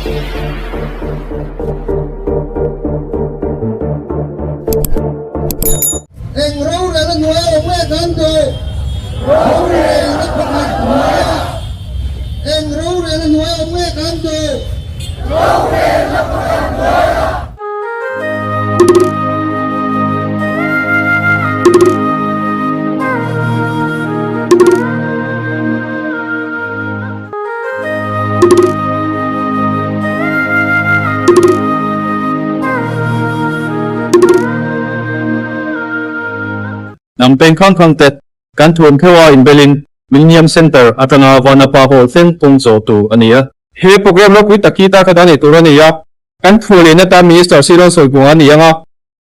Em rau ra nó nuôi ông mẹ con tôi. Rau ra nó không mặt nuôi. Em rau ra nó nuôi ông mẹ con tôi. Rau ra nó không mặt nuôi. Ang Pengkang Kangtet, Kantuan Kawa in Berlin, Millennium Center at ang Vanapa Sen Pungso to aniya. He program lo kuita kita kadani turaniya. Kantuan inata Minister Silon Sogungan niya.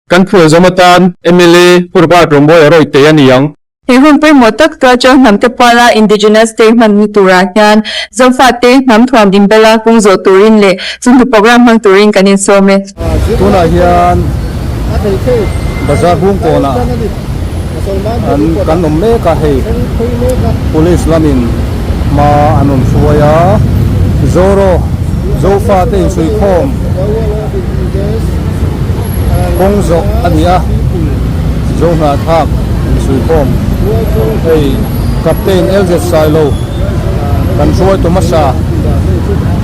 Kantuan Zamatan, MLA, Purba Rombo Ero Iteyan niyang. Hehun pe motak trajo namte pala indigenous statement ni turanyan zofate nam thuam dimbela pungzo turin le sundu program mang turin kanin some. Tuna hiyan bazar hung ko na an kan umme ka he police lamin ma anon suaya zoro zofa te sui khom kongzo ania zo na thak sui khom hey captain LZ Silo kan suai to masa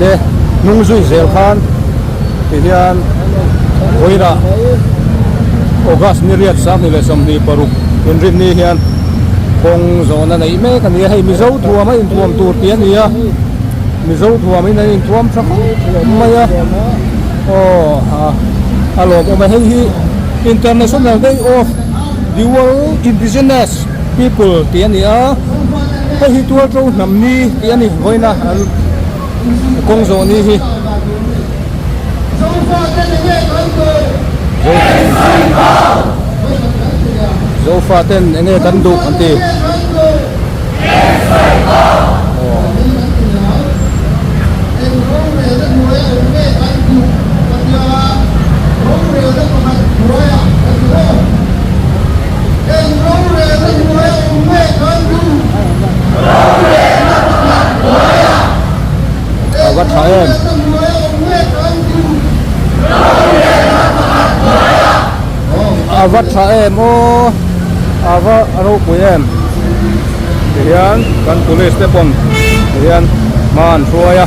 te nung zui zel khan te hian hoira ogas niriat sa ni lesam ni paruk inrin ni hian kong zona nei me kan hei mizo thuama in thuam tur tian nia mizo thuam in in thuam thak maya oh alo ko mai hi International Day of the World Indigenous People tian nia hei tu tro nam ni tian ni hoina kong zoni hi Zofa ten enge tandu anti Awat saem Awat saem oh Ava aro kuyen hian kan police tepon hian man suaya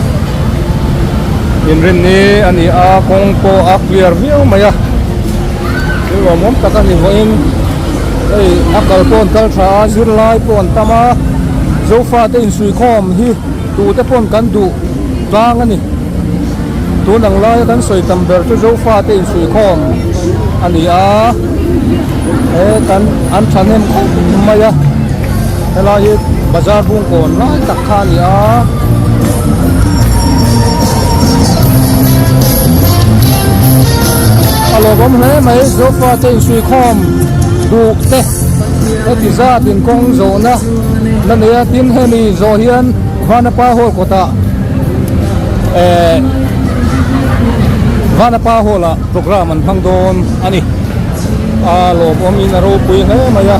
inrin ni ani a kongko a clear view maya lo mom taka ni voin ei akal pon kal tha zir lai pon tama zofa te in sui khom hi tu te pon kan du tang ani tu nang lai kan soi tamber tu zofa te in sui khom ani a kan an thanem maya helai bazar bung kon lai takha ni a alo bom he mai zofa te sui khom du te ti za tin kong zo na nania tin he ni zo hian vanapa hol kota vanapa hola program an hangdon ani alo bom in aro pui he maya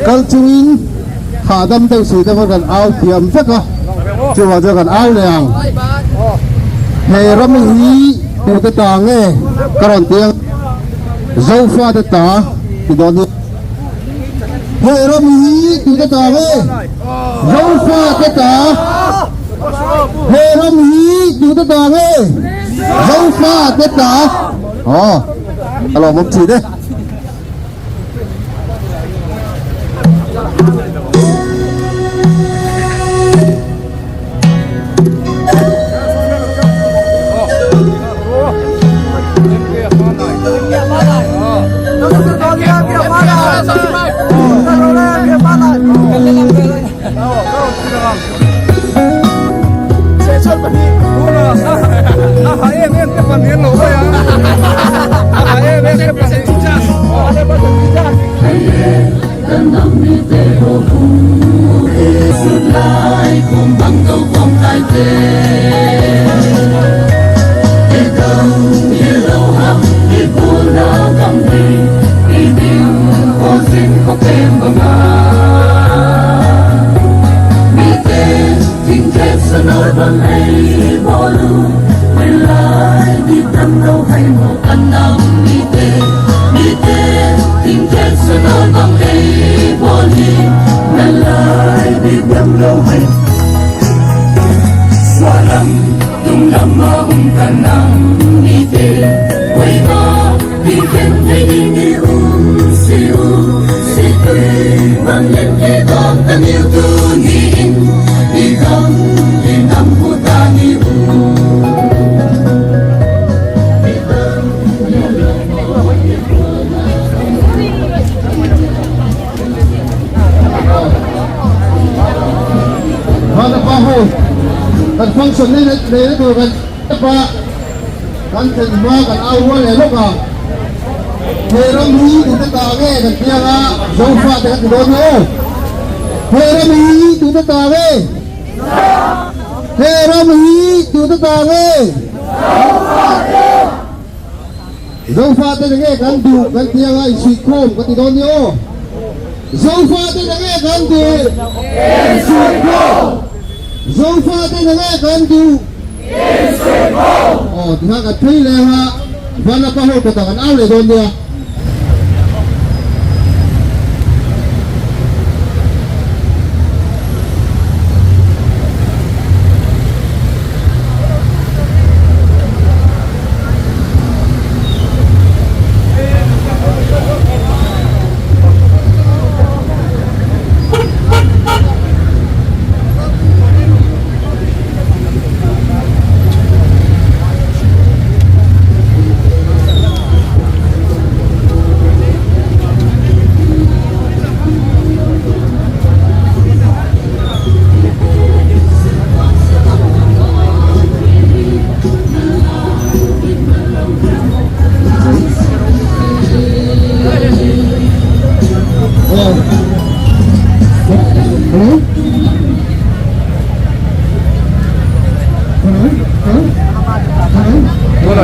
Kan chungin hadam teng sui te kan au thiam veka chuwa cho kan au leang he ram hi tu te ta nge karon tiang zo fa te ta ti don he ram hi tu te ta nge zo fa te ta he ram hi tu te ta nge zo fa te ta alo một chỉ đấy kan function này để được kan apa kan semua kan awal ya loka heram hi tu ta ge kan dia ga zofa dengan dono heram hi tu ta ge heram hi tu ta ge zofa te ge kan du kan dia ga isi kom kan dono zofa te ge kan du isi kom dấu pha tên là nghe con chú thì ha cái thấy là ha và là bao nhiêu cái áo để đồn đi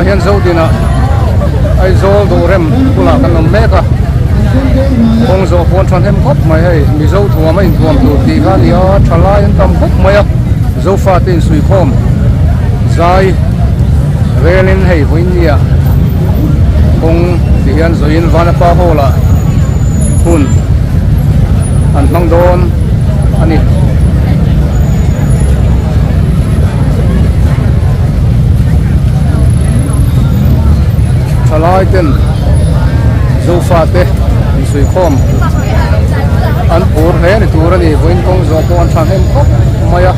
hian zo dina ai zo do rem pula kan nom meka kong zo pon than hem khop mai hei mi zo thua mai thuam tu ti kha lia thala in tam khop mai a zo fa tin sui khom zai relin hei hoinia kong ti hian zo in vana pa hola hun an mang don ani thalai ten zo fa te sui khom an pur he ni tur ani voin kong zo pon than hem khop maya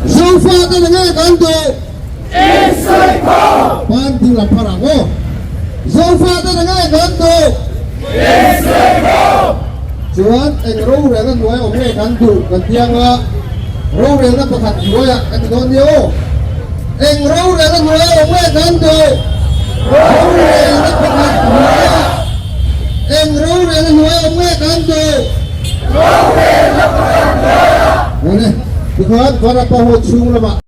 Zofa tên là nghe con chú ban tiếng là parago zofa tên là nghe con chú chuan eng ro re na nuai om le kan tu kan tianga ro re na pakhat nuai a kan don yo eng ro re na nuai om le kan tu ro re na pakhat nuai a eng ro re na nuai om le kan tu ro re na pakhat nuai a ne because para pa ho chung lama